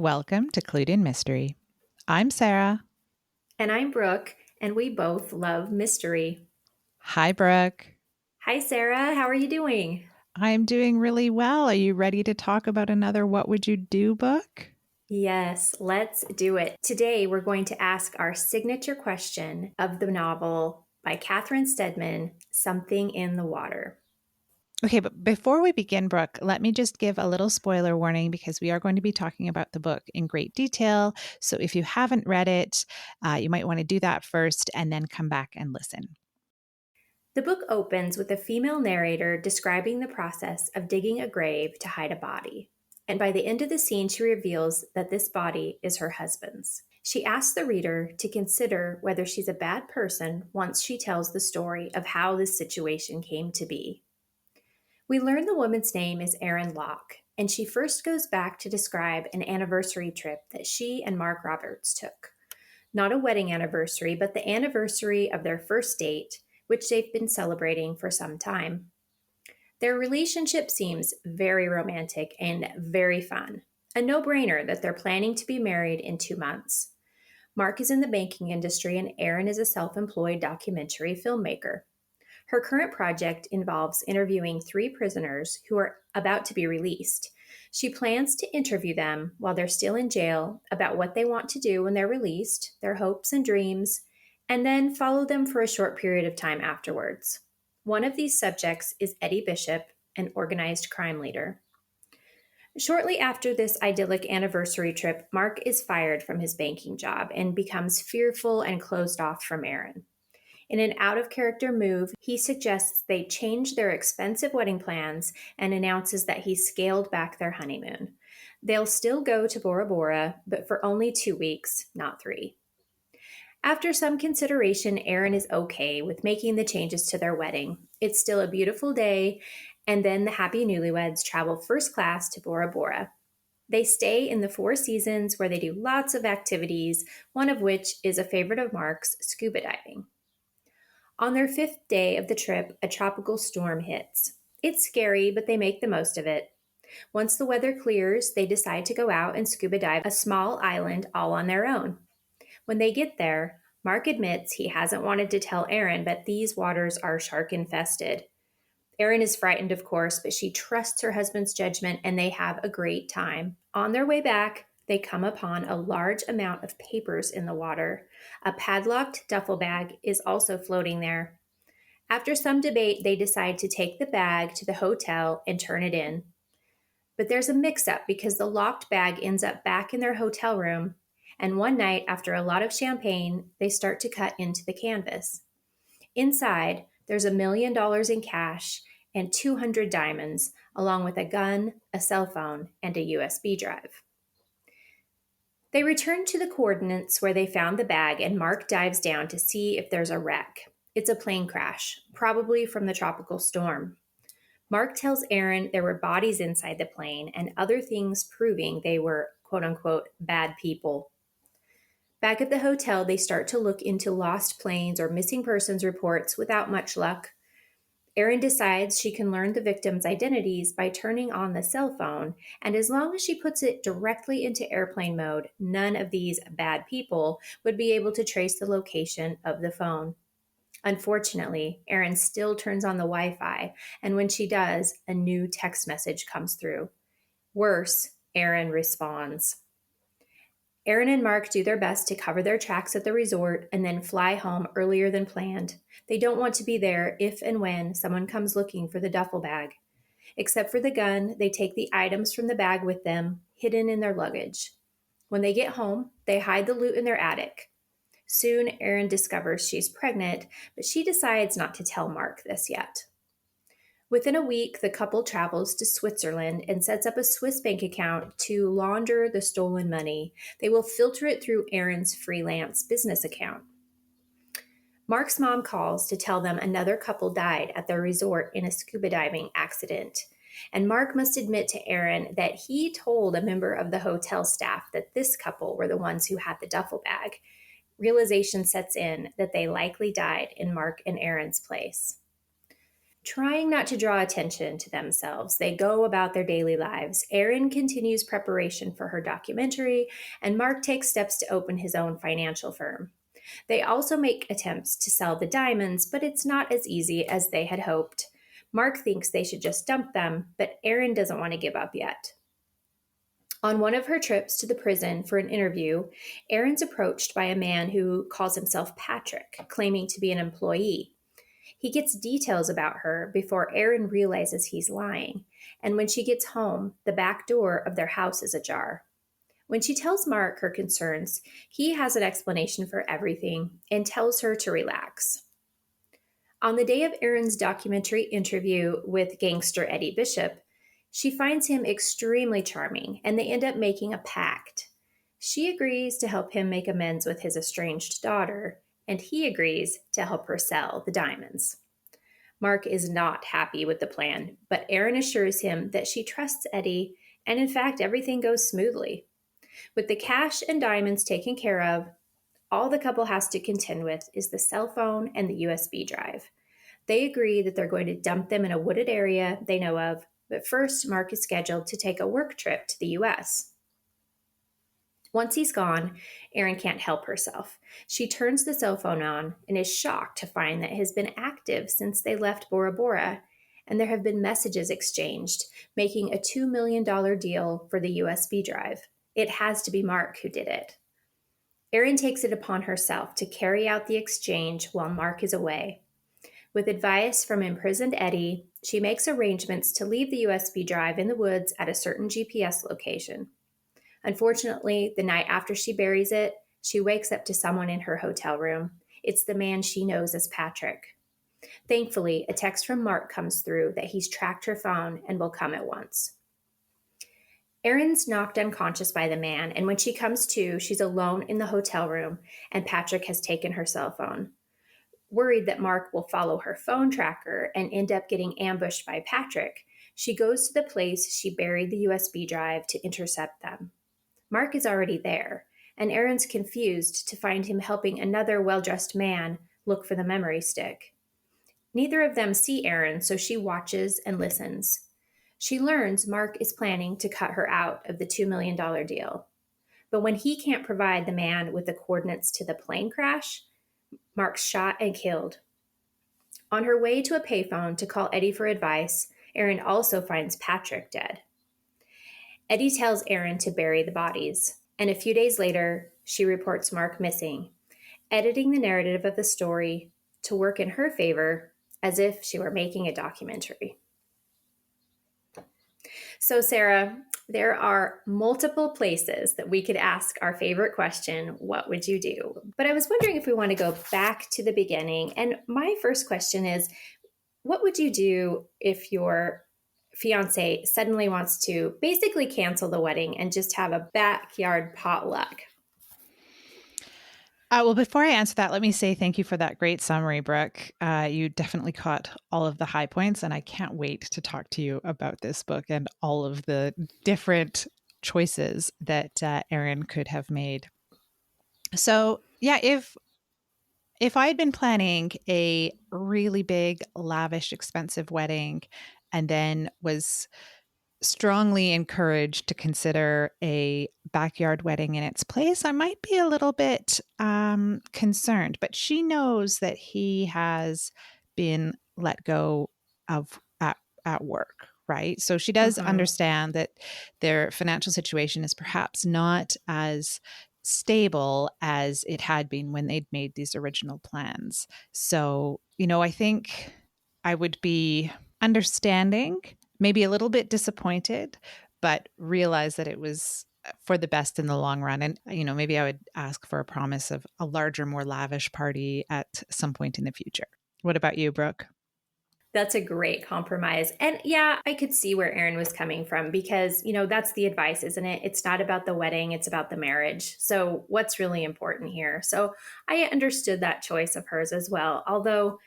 Welcome to Clued in Mystery. I'm Sarah. And I'm Brooke, and we both love mystery. Hi, Brooke. Hi, Sarah. How are you doing? I'm doing really well. Are you ready to talk about another What Would You Do book? Yes, let's do it. Today, we're going to ask our signature question of the novel by Catherine Steadman, Something in the Water. Okay, but before we begin, Brooke, let me just give a little spoiler warning because we are going to be talking about the book in great detail. So if you haven't read it, you might want to do that first and then come back and listen. The book opens with a female narrator describing the process of digging a grave to hide a body. And by the end of the scene, she reveals that this body is her husband's. She asks the reader to consider whether she's a bad person once she tells the story of how this situation came to be. We learn the woman's name is Erin Locke, and she first goes back to describe an anniversary trip that she and Mark Roberts took. Not a wedding anniversary, but the anniversary of their first date, which they've been celebrating for some time. Their relationship seems very romantic and very fun. A no brainer that they're planning to be married in 2 months. Mark is in the banking industry, and Erin is a self employed documentary filmmaker. Her current project involves interviewing 3 prisoners who are about to be released. She plans to interview them while they're still in jail about what they want to do when they're released, their hopes and dreams, and then follow them for a short period of time afterwards. One of these subjects is Eddie Bishop, an organized crime leader. Shortly after this idyllic anniversary trip, Mark is fired from his banking job and becomes fearful and closed off from Erin. In an out of character move, he suggests they change their expensive wedding plans and announces that he's scaled back their honeymoon. They'll still go to Bora Bora, but for only 2 weeks, not 3. After some consideration, Erin is okay with making the changes to their wedding. It's still a beautiful day, and then the happy newlyweds travel first class to Bora Bora. They stay in the Four Seasons where they do lots of activities, one of which is a favorite of Mark's, scuba diving. On their 5th day of the trip, a tropical storm hits. It's scary, but they make the most of it. Once the weather clears, they decide to go out and scuba dive a small island all on their own. When they get there, Mark admits he hasn't wanted to tell Erin, but these waters are shark infested. Erin is frightened, of course, but she trusts her husband's judgment and they have a great time. On their way back, they come upon a large amount of papers in the water. A padlocked duffel bag is also floating there. After some debate, they decide to take the bag to the hotel and turn it in. But there's a mix up because the locked bag ends up back in their hotel room. And one night, after a lot of champagne, they start to cut into the canvas. Inside, there's $1 million in cash and 200 diamonds, along with a gun, a cell phone, and a USB drive. They return to the coordinates where they found the bag, and Mark dives down to see if there's a wreck. It's a plane crash, probably from the tropical storm. Mark tells Erin there were bodies inside the plane and other things proving they were, quote unquote, bad people. Back at the hotel, they start to look into lost planes or missing persons reports without much luck. Erin decides she can learn the victims' identities by turning on the cell phone, and as long as she puts it directly into airplane mode, none of these bad people would be able to trace the location of the phone. Unfortunately, Erin still turns on the Wi Fi, and when she does, a new text message comes through. Worse, Erin responds. Erin and Mark do their best to cover their tracks at the resort and then fly home earlier than planned. They don't want to be there if and when someone comes looking for the duffel bag. Except for the gun, they take the items from the bag with them, hidden in their luggage. When they get home, they hide the loot in their attic. Soon, Erin discovers she's pregnant, but she decides not to tell Mark this yet. Within a week, the couple travels to Switzerland and sets up a Swiss bank account to launder the stolen money. They will filter it through Erin's freelance business account. Mark's mom calls to tell them another couple died at their resort in a scuba diving accident. And Mark must admit to Erin that he told a member of the hotel staff that this couple were the ones who had the duffel bag. Realization sets in that they likely died in Mark and Erin's place. Trying not to draw attention to themselves, they go about their daily lives. Erin continues preparation for her documentary, and Mark takes steps to open his own financial firm. They also make attempts to sell the diamonds, but it's not as easy as they had hoped. Mark thinks they should just dump them, but Erin doesn't want to give up yet. On one of her trips to the prison for an interview, Erin's approached by a man who calls himself Patrick, claiming to be an employee. He gets details about her before Erin realizes he's lying, and when she gets home, the back door of their house is ajar. When she tells Mark her concerns, he has an explanation for everything and tells her to relax. On the day of Erin's documentary interview with gangster Eddie Bishop, she finds him extremely charming and they end up making a pact. She agrees to help him make amends with his estranged daughter, and he agrees to help her sell the diamonds. Mark is not happy with the plan, but Erin assures him that she trusts Eddie, and in fact, everything goes smoothly. With the cash and diamonds taken care of, all the couple has to contend with is the cell phone and the USB drive. They agree that they're going to dump them in a wooded area they know of, but first, Mark is scheduled to take a work trip to the US. Once he's gone, Erin can't help herself. She turns the cell phone on and is shocked to find that it has been active since they left Bora Bora, and there have been messages exchanged, making a $2 million deal for the USB drive. It has to be Mark who did it. Erin takes it upon herself to carry out the exchange while Mark is away. With advice from imprisoned Eddie, she makes arrangements to leave the USB drive in the woods at a certain GPS location. Unfortunately, the night after she buries it, she wakes up to someone in her hotel room. It's the man she knows as Patrick. Thankfully, a text from Mark comes through that he's tracked her phone and will come at once. Erin's knocked unconscious by the man, and when she comes to, she's alone in the hotel room, and Patrick has taken her cell phone. Worried that Mark will follow her phone tracker and end up getting ambushed by Patrick, she goes to the place she buried the USB drive to intercept them. Mark is already there, and Erin's confused to find him helping another well dressed man look for the memory stick. Neither of them see Erin, so she watches and listens. She learns Mark is planning to cut her out of the $2 million deal. But when he can't provide the man with the coordinates to the plane crash, Mark's shot and killed. On her way to a payphone to call Eddie for advice, Erin also finds Patrick dead. Eddie tells Erin to bury the bodies, and a few days later, she reports Mark missing, editing the narrative of the story to work in her favor as if she were making a documentary. So, Sarah, there are multiple places that we could ask our favorite question, what would you do? But I was wondering if we want to go back to the beginning. And my first question is, what would you do if your fiance suddenly wants to basically cancel the wedding and just have a backyard potluck? Well, before I answer that, let me say thank you for that great summary, Brooke. You definitely caught all of the high points, and I can't wait to talk to you about this book and all of the different choices that Erin could have made. So, yeah, if I had been planning a really big, lavish, expensive wedding, and then was strongly encouraged to consider a backyard wedding in its place, I might be a little bit concerned. But she knows that he has been let go of at work, right? So she does Mm-hmm. understand that their financial situation is perhaps not as stable as it had been when they'd made these original plans. So, I think I would be understanding, maybe a little bit disappointed, but realize that it was for the best in the long run. And, maybe I would ask for a promise of a larger, more lavish party at some point in the future. What about you, Brooke? That's a great compromise. And yeah, I could see where Erin was coming from because, that's the advice, isn't it? It's not about the wedding, it's about the marriage. So, what's really important here? So, I understood that choice of hers as well. Although,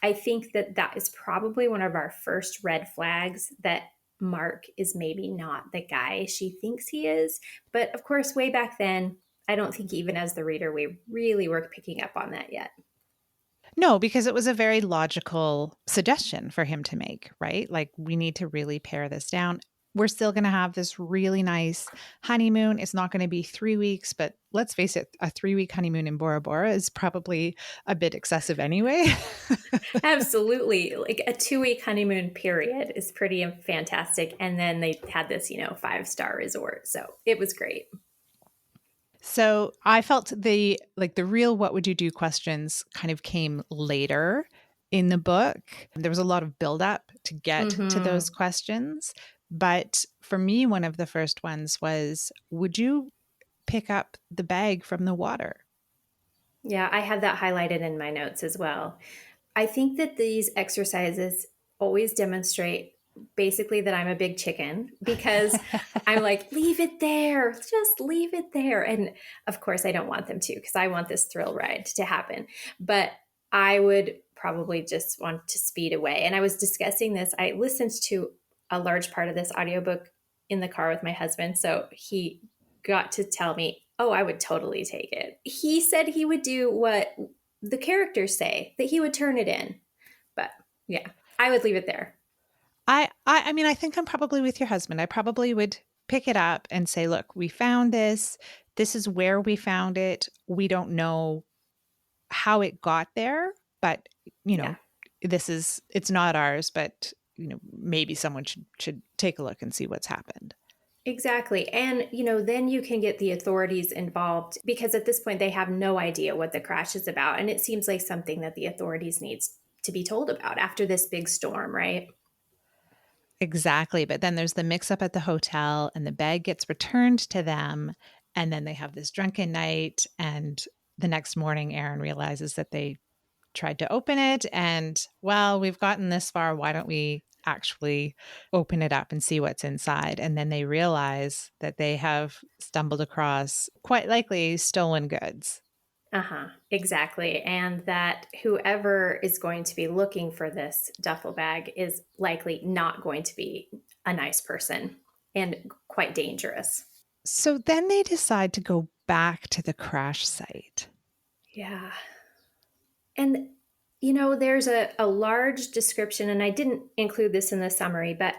I think that is probably one of our first red flags that Mark is maybe not the guy she thinks he is. But of course, way back then, I don't think even as the reader, we really were picking up on that yet. No, because it was a very logical suggestion for him to make, right? Like, we need to really pare this down. We're still going to have this really nice honeymoon. It's not going to be 3 weeks, but let's face it, a 3 week honeymoon in Bora Bora is probably a bit excessive anyway. Absolutely. Like a 2 week honeymoon period is pretty fantastic. And then they had this, 5-star resort. So it was great. So I felt the real what would you do questions kind of came later in the book. There was a lot of buildup to get to Hmm. those questions. But for me, one of the first ones was, would you pick up the bag from the water? Yeah, I had that highlighted in my notes as well. I think that these exercises always demonstrate basically that I'm a big chicken because I'm like, leave it there, just leave it there. And of course, I don't want them to because I want this thrill ride to happen. But I would probably just want to speed away. And I was discussing this. I listened to a large part of this audiobook in the car with my husband. So he got to tell me, oh, I would totally take it. He said he would do what the characters say, that he would turn it in. But yeah, I would leave it there. I mean, I think I'm probably with your husband. I probably would pick it up and say, look, we found this. This is where we found it. We don't know how it got there, but you Yeah, know, it's not ours, but maybe someone should take a look and see what's happened. exactly. And, then you can get the authorities involved because at this point they have no idea what the crash is about. And it seems like something that the authorities needs to be told about after this big storm, right? Exactly. But then there's the mix up at the hotel and the bag gets returned to them. And then they have this drunken night. And the next morning, Aaron realizes that they tried to open it. And well, we've gotten this far. Why don't we actually open it up and see what's inside? And then they realize that they have stumbled across quite likely stolen goods. Uh-huh, exactly. And that whoever is going to be looking for this duffel bag is likely not going to be a nice person and quite dangerous. So then they decide to go back to the crash site. Yeah. And, there's a large description, and I didn't include this in the summary, but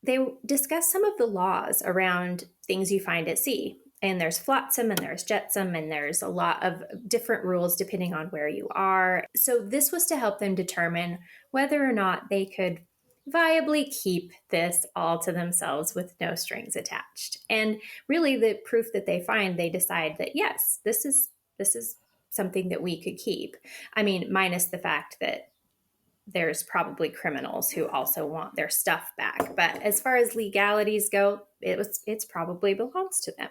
they discuss some of the laws around things you find at sea. And there's flotsam and there's jetsam, and there's a lot of different rules depending on where you are. So, this was to help them determine whether or not they could viably keep this all to themselves with no strings attached. And really, the proof that they find, they decide that yes, this is something that we could keep. I mean, minus the fact that there's probably criminals who also want their stuff back. But as far as legalities go, it's probably belongs to them.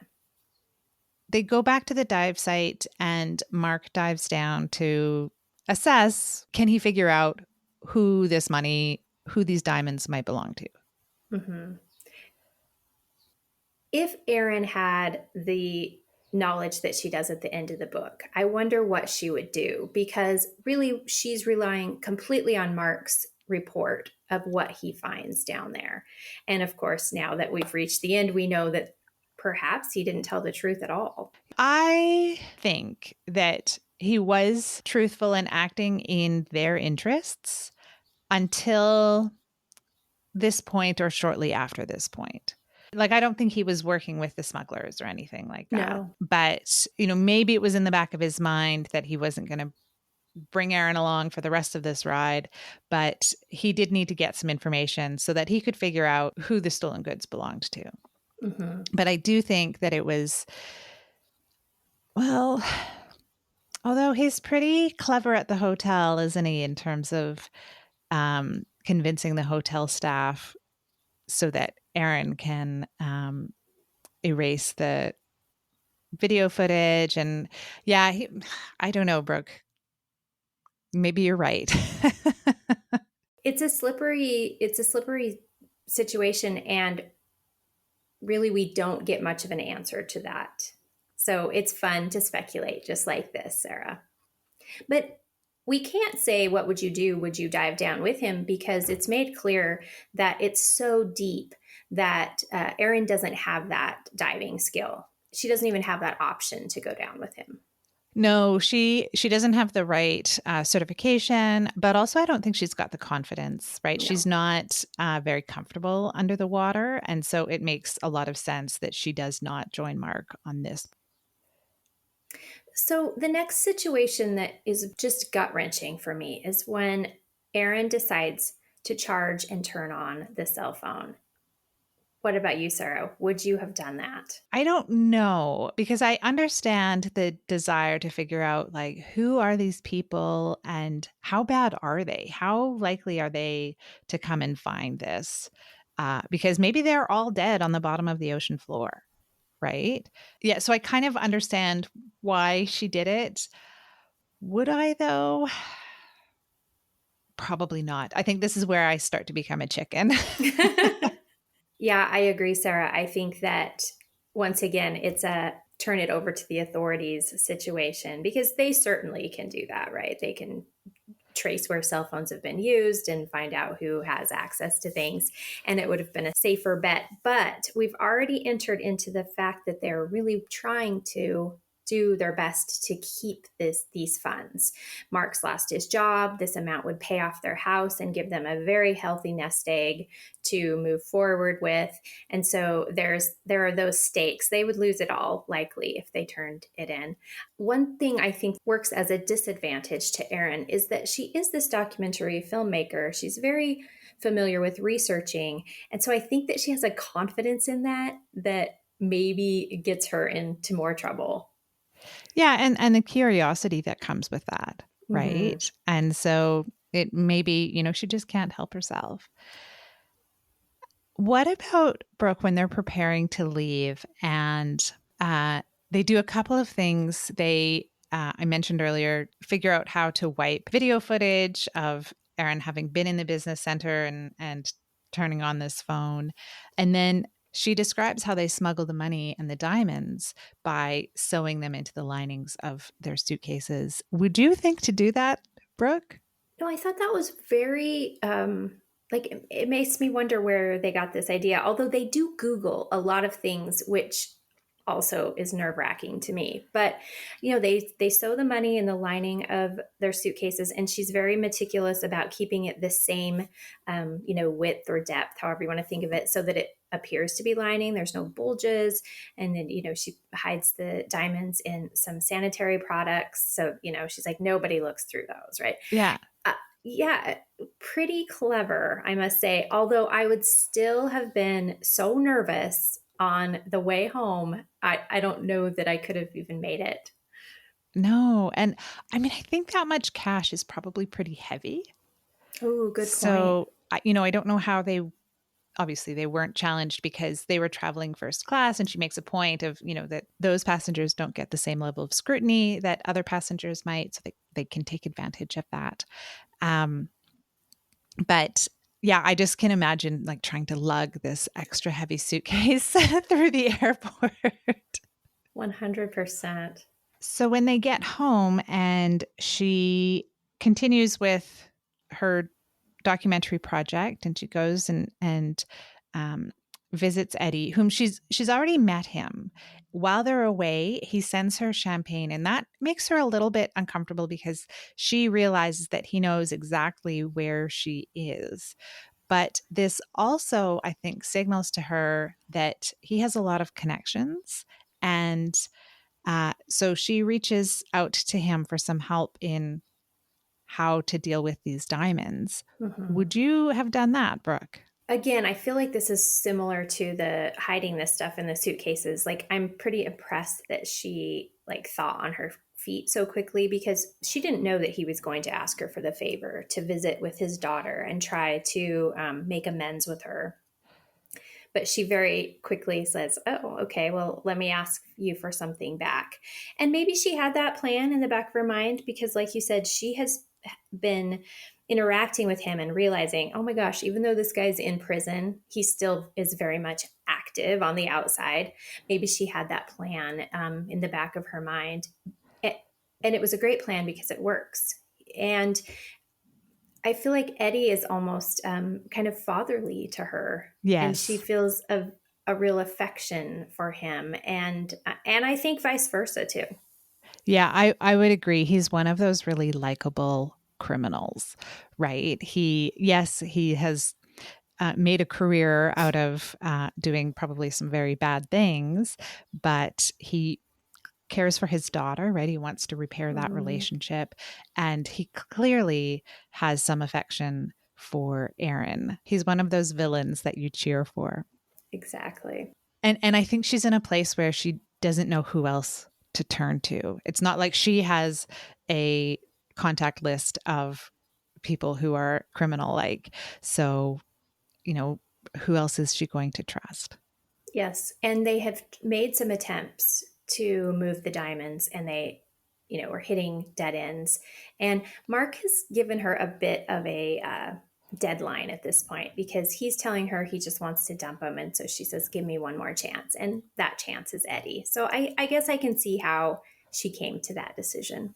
They go back to the dive site and Mark dives down to assess, can he figure out who these diamonds might belong to? Mm-hmm. If Erin had the knowledge that she does at the end of the book, I wonder what she would do because really she's relying completely on Mark's report of what he finds down there. And of course, now that we've reached the end, we know that perhaps he didn't tell the truth at all. I think that he was truthful and acting in their interests until this point or shortly after this point. Like, I don't think he was working with the smugglers or anything like that. No. But, maybe it was in the back of his mind that he wasn't going to bring Aaron along for the rest of this ride. But he did need to get some information so that he could figure out who the stolen goods belonged to. Mm-hmm. But I do think that it was, well, although he's pretty clever at the hotel, isn't he, in terms of convincing the hotel staff so that Aaron can erase the video footage. And yeah, I don't know, Brooke. Maybe you're right. It's a slippery situation, and really we don't get much of an answer to that. So it's fun to speculate just like this, Sarah. But we can't say what would you do? Would you dive down with him? Because it's made clear that it's so deep that Erin doesn't have that diving skill. She doesn't even have that option to go down with him. No, she doesn't have the right certification, but also I don't think she's got the confidence, right? She's No. not very comfortable under the water. And so it makes a lot of sense that she does not join Mark on this. So the next situation that is just gut wrenching for me is when Aaron decides to charge and turn on the cell phone. What about you, Sarah? Would you have done that? I don't know because I understand the desire to figure out like who are these people and how bad are they? How likely are they to come and find this? Because maybe they're all dead on the bottom of the ocean floor, right? Yeah, so I kind of understand why she did it. Would I though? Probably not. I think this is where I start to become a chicken. Yeah, I agree, Sarah. I think that once again, it's a turn it over to the authorities situation because they certainly can do that, right? They can trace where cell phones have been used and find out who has access to things. And it would have been a safer bet. But we've already entered into the fact that they're really trying to do their best to keep these funds. Mark's lost his job. This amount would pay off their house and give them a very healthy nest egg to move forward with. And so there are those stakes. They would lose it all likely if they turned it in. One thing I think works as a disadvantage to Erin is that she is this documentary filmmaker. She's very familiar with researching. And so I think that she has a confidence in that maybe gets her into more trouble. Yeah, and the curiosity that comes with that, Mm-hmm. right? And so it maybe, she just can't help herself. What about Brooke when they're preparing to leave and they do a couple of things? I mentioned earlier, figure out how to wipe video footage of Erin having been in the business center and turning on this phone. And then she describes how they smuggle the money and the diamonds by sewing them into the linings of their suitcases. Would you think to do that, Brooke? No, I thought that was very like it makes me wonder where they got this idea. Although they do Google a lot of things, which also is nerve wracking to me. But they sew the money in the lining of their suitcases, and she's very meticulous about keeping it the same, width or depth, however you want to think of it, so that it appears to be lining. There's no bulges, and then she hides the diamonds in some sanitary products. So she's like nobody looks through those, right? Yeah. Uh, yeah, pretty clever, I must say. Although I would still have been so nervous on the way home. I don't know that I could have even made it. No. And I mean, I think that much cash is probably pretty heavy. Oh, good point. So, I don't know how obviously they weren't challenged because they were traveling first class. And she makes a point of, that those passengers don't get the same level of scrutiny that other passengers might. So they can take advantage of that. Um, but yeah, I just can imagine like trying to lug this extra heavy suitcase through the airport. 100%. So when they get home and she continues with her documentary project and she goes and um, visits Eddie, whom she's already met him. While they're away, he sends her champagne, and that makes her a little bit uncomfortable because she realizes that he knows exactly where she is. But this also, I think, signals to her that he has a lot of connections. And so she reaches out to him for some help in how to deal with these diamonds. Hmm. Would you have done that, Brooke? Again, I feel like this is similar to the hiding this stuff in the suitcases. Like I'm pretty impressed that she like thought on her feet so quickly because she didn't know that he was going to ask her for the favor to visit with his daughter and try to make amends with her. But she very quickly says, "Oh, okay, well, let me ask you for something back." And maybe she had that plan in the back of her mind because, like you said, she has been interacting with him and realizing, oh my gosh, even though this guy's in prison, he still is very much active on the outside. Maybe she had that plan in the back of her mind. And it was a great plan because it works. And I feel like Eddie is almost kind of fatherly to her, and she Yes. feels a real affection for him, and I think vice versa too. Yeah, I would agree. He's one of those really likable criminals, right? Yes, he has made a career out of doing probably some very bad things, but he cares for his daughter, right? He wants to repair that Mhm. relationship. And he clearly has some affection for Aaron. He's one of those villains that you cheer for. Exactly. And I think she's in a place where she doesn't know who else to turn to. It's not like she has a contact list of people who are criminal like. So, you know, who else is she going to trust? Yes, and they have made some attempts to move the diamonds, and they, are hitting dead ends. And Mark has given her a bit of a deadline at this point because he's telling her he just wants to dump him, and so she says, "Give me one more chance," and that chance is Eddie. So I guess I can see how she came to that decision.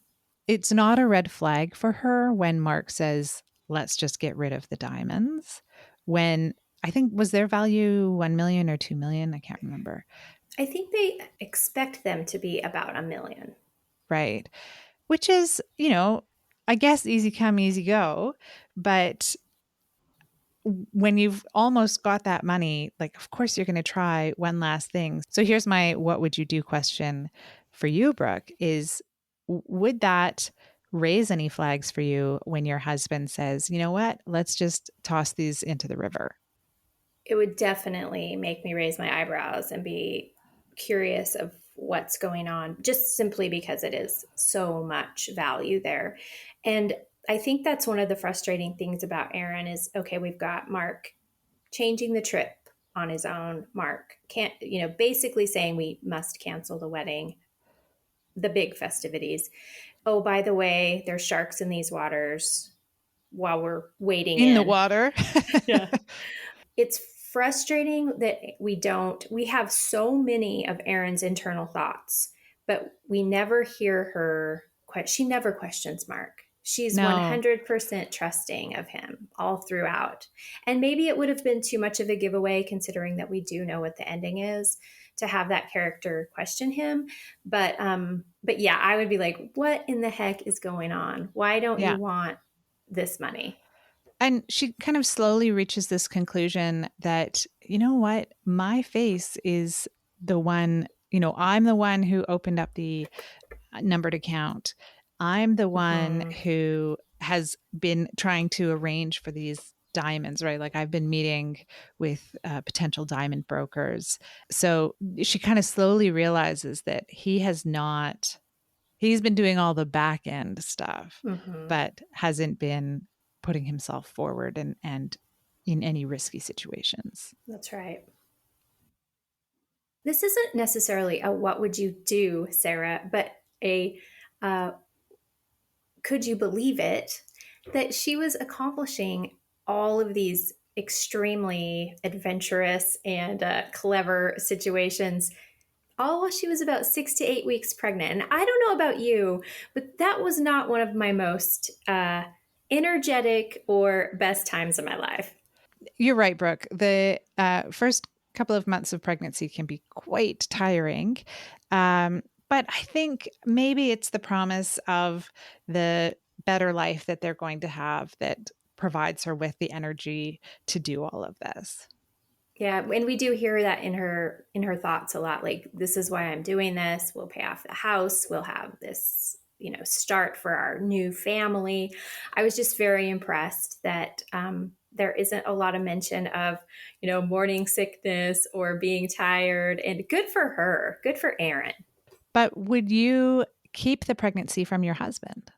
It's not a red flag for her when Mark says, let's just get rid of the diamonds. When I think was their value 1 million or 2 million? I can't remember. I think they expect them to be about 1 million. Right. Which is, I guess easy come, easy go. But when you've almost got that money, like, of course, you're going to try one last thing. So here's my what would you do question for you, Brooke, is would that raise any flags for you when your husband says, you know what, let's just toss these into the river? It would definitely make me raise my eyebrows and be curious of what's going on, just simply because it is so much value there. And I think that's one of the frustrating things about Aaron is okay, we've got Mark changing the trip on his own. Mark can't, basically saying we must cancel the wedding, the big festivities. Oh, by the way, there's sharks in these waters while we're wading In the in. water. Yeah. It's frustrating that we have so many of Erin's internal thoughts, but we never hear her. She never questions Mark. She's No. 100% trusting of him all throughout. And maybe it would have been too much of a giveaway considering that we do know what the ending is to have that character question him. But yeah, I would be like, what in the heck is going on? Why don't Yeah. you want this money? And she kind of slowly reaches this conclusion that, you know what, my face is the one, I'm the one who opened up the numbered account. I'm the one Mhm. who has been trying to arrange for these diamonds, right? Like I've been meeting with potential diamond brokers. So she kind of slowly realizes that he's been doing all the back end stuff, Mhm. but hasn't been putting himself forward and in any risky situations. That's right. This isn't necessarily a what would you do, Sarah, but a uh, could you believe it that she was accomplishing all of these extremely adventurous and clever situations all while she was about 6 to 8 weeks pregnant. And I don't know about you, but that was not one of my most energetic or best times of my life. You're right, Brooke. The first couple of months of pregnancy can be quite tiring. But I think maybe it's the promise of the better life that they're going to have that provides her with the energy to do all of this. Yeah, and we do hear that in her thoughts a lot. Like, this is why I'm doing this. We'll pay off the house. We'll have this, start for our new family. I was just very impressed that there isn't a lot of mention of, morning sickness or being tired. And good for her. Good for Erin. But would you keep the pregnancy from your husband?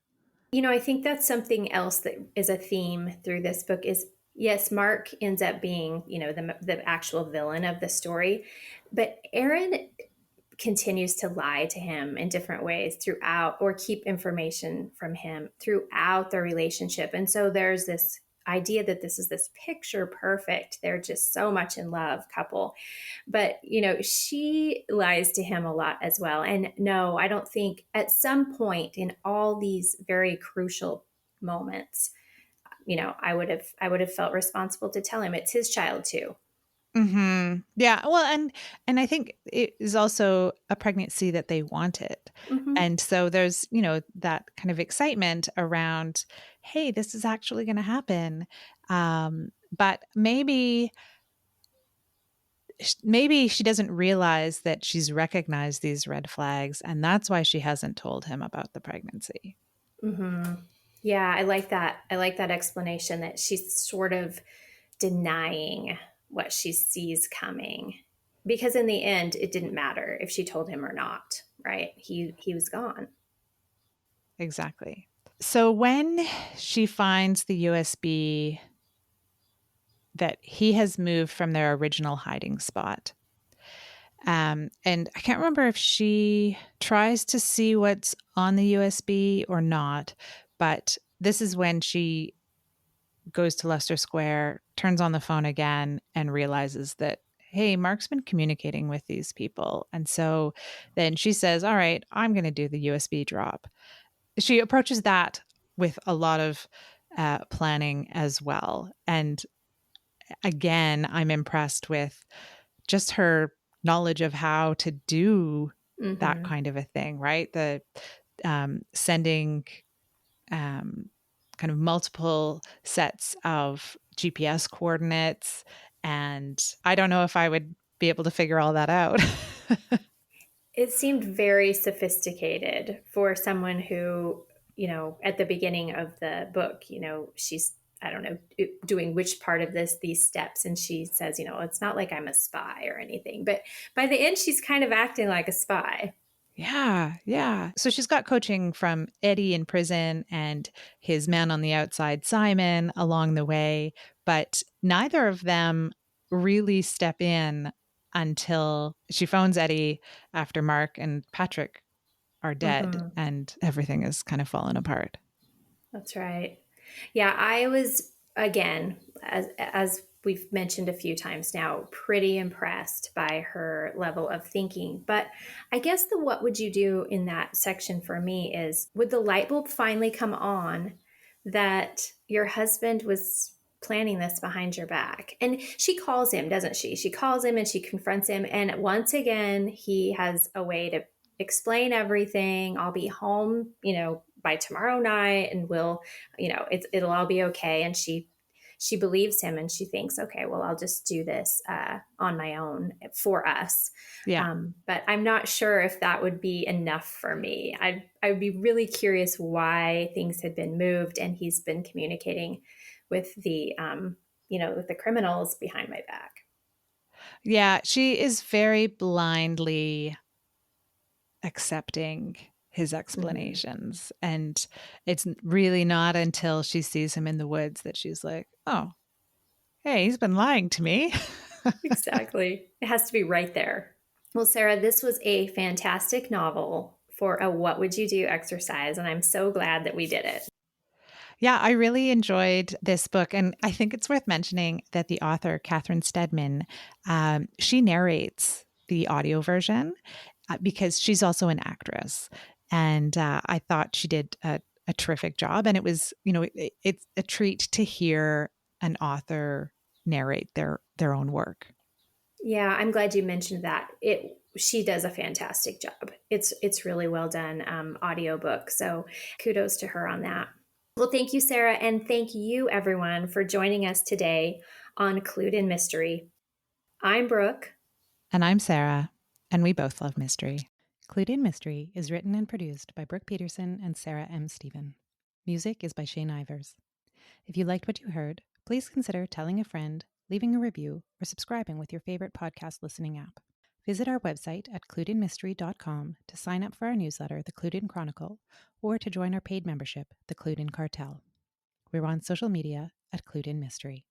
I think that's something else that is a theme through this book is yes, Mark ends up being, the actual villain of the story, but Aaron continues to lie to him in different ways throughout or keep information from him throughout their relationship. And so there's this idea that this is this picture perfect, they're just so much in love couple, but she lies to him a lot as well. And no, I don't think at some point in all these very crucial moments, I would have felt responsible to tell him it's his child too. Yeah. Well, and I think it is also a pregnancy that they wanted. Hmm. And so there's, that kind of excitement around, hey, this is actually going to happen. But maybe she doesn't realize that she's recognized these red flags, and that's why she hasn't told him about the pregnancy. Hmm. Yeah, I like that. I like that explanation that she's sort of denying what she sees coming. Because in the end, it didn't matter if she told him or not, right? He was gone. Exactly. So when she finds the USB that he has moved from their original hiding spot, and I can't remember if she tries to see what's on the USB or not, but this is when she goes to Leicester Square, turns on the phone again, and realizes that, hey, Mark's been communicating with these people. And so then she says, all right, I'm going to do the USB drop. She approaches that with a lot of planning as well. And again, I'm impressed with just her knowledge of how to do that Hmm. kind of a thing, right? The sending um, kind of multiple sets of GPS coordinates. And I don't know if I would be able to figure all that out. It seemed very sophisticated for someone who, at the beginning of the book, she's, I don't know, doing which part of these steps. And she says, it's not like I'm a spy or anything. But by the end, she's kind of acting like a spy. Yeah, yeah. So she's got coaching from Eddie in prison and his man on the outside, Simon, along the way, but neither of them really step in until she phones Eddie after Mark and Patrick are dead Hmm. and everything is kind of fallen apart. That's right. Yeah, I was again, as we've mentioned a few times now, pretty impressed by her level of thinking. But I guess the what would you do in that section for me is, would the light bulb finally come on that your husband was planning this behind your back? And she calls him, doesn't she? She calls him and she confronts him, and once again he has a way to explain everything. I'll be home, by tomorrow night, and it'll all be okay. And she believes him, and she thinks, okay, well, I'll just do this on my own for us. Yeah. But I'm not sure if that would be enough for me. I would be really curious why things had been moved, and he's been communicating with with the criminals behind my back. Yeah, she is very blindly accepting his Hmm. explanations. And it's really not until she sees him in the woods that she's like, oh, hey, he's been lying to me. Exactly. It has to be right there. Well, Sarah, this was a fantastic novel for a what would you do exercise, and I'm so glad that we did it. Yeah, I really enjoyed this book. And I think it's worth mentioning that the author, Catherine Steadman, she narrates the audio version because she's also an actress. And I thought she did a terrific job. And it was, it's a treat to hear an author narrate their own work. Yeah, I'm glad you mentioned that. She does a fantastic job. It's really well done audiobook. So kudos to her on that. Well, thank you, Sarah, and thank you everyone for joining us today on Clued in Mystery. I'm Brooke. And I'm Sarah, and we both love mystery. Clued in Mystery is written and produced by Brooke Peterson and Sarah M. Stephen. Music is by Shane Ivers. If you liked what you heard, please consider telling a friend, leaving a review, or subscribing with your favorite podcast listening app. Visit our website at cluedinmystery.com to sign up for our newsletter, The Clued In Chronicle, or to join our paid membership, The Clued In Cartel. We're on social media at Clued In Mystery.